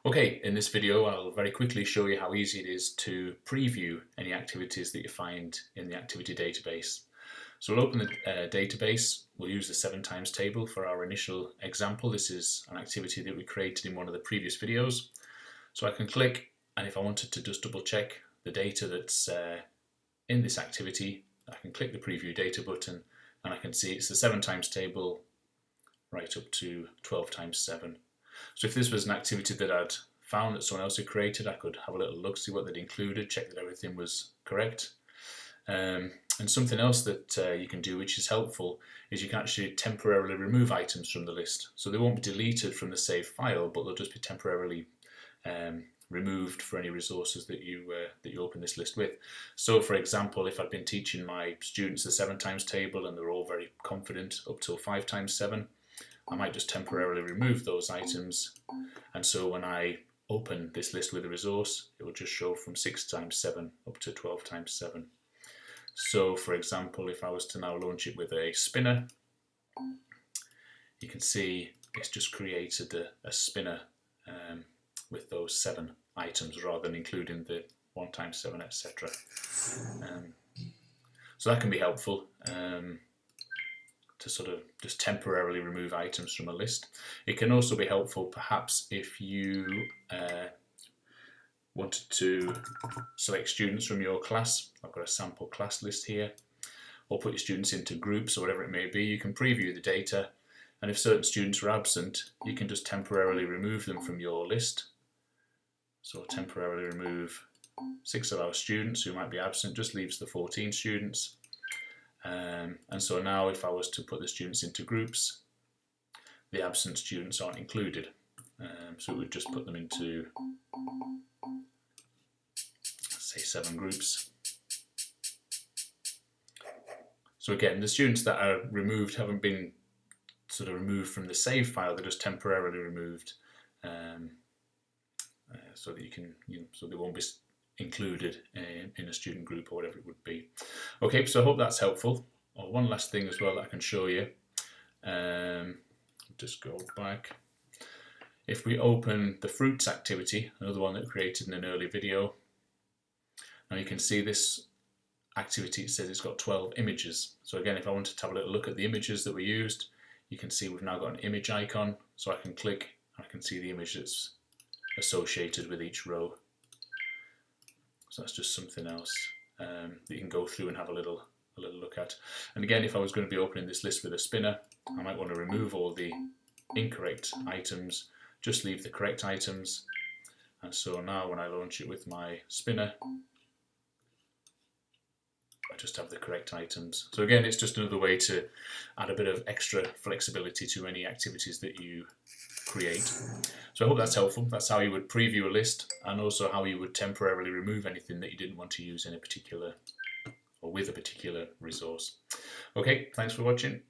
Okay, in this video I'll very quickly show you how easy it is to preview any activities that you find in the activity database. So we'll open the database, we'll use the 7 times table for our initial example. This is an activity that we created in one of the previous videos. So I can click, and if I wanted to just double check the data that's in this activity, I can click the preview data button and I can see it's the 7 times table right up to 12 times 7. So if this was an activity that I'd found that someone else had created, I could have a little look, see what they'd included, check that everything was correct. And something else that you can do, which is helpful, is you can actually temporarily remove items from the list. So they won't be deleted from the saved file, but they'll just be temporarily removed for any resources that you open this list with. So for example, if I've been teaching my students the 7 times table and they're all very confident up till 5 times 7, I might just temporarily remove those items, and so when I open this list with a resource, it will just show from 6 times 7 up to 12 times 7. So for example, if I was to now launch it with a spinner, you can see it's just created a spinner with those 7 items rather than including the 1 times 7, etc. So that can be helpful. To sort of just temporarily remove items from a list. It can also be helpful perhaps if you wanted to select students from your class. I've got a sample class list here, or put your students into groups or whatever it may be. You can preview the data, and if certain students are absent, you can just temporarily remove them from your list. So I'll temporarily remove 6 of our students who might be absent, just leaves the 14 students. And so now if I was to put the students into groups, the absent students aren't included. So it would just put them into, say, 7 groups. So again, the students that are removed haven't been sort of removed from the save file, they're just temporarily removed, so that you can, so they won't be included in a student group or whatever it would be. Okay, so I hope that's helpful. Oh, one last thing as well that I can show you. Just go back. If we open the fruits activity, another one that I created in an early video, now you can see this activity, it says it's got 12 images. So again, if I wanted to have a little look at the images that we used, you can see we've now got an image icon, so I can click and I can see the image that's associated with each row. So that's just something else that you can go through and have a little look at. And again, if I was going to be opening this list with a spinner, I might want to remove all the incorrect items, just leave the correct items. And so now when I launch it with my spinner, I just have the correct items. So again, it's just another way to add a bit of extra flexibility to any activities that you create. So I hope that's helpful. That's how you would preview a list, and also how you would temporarily remove anything that you didn't want to use in a particular or with a particular resource. Okay, thanks for watching.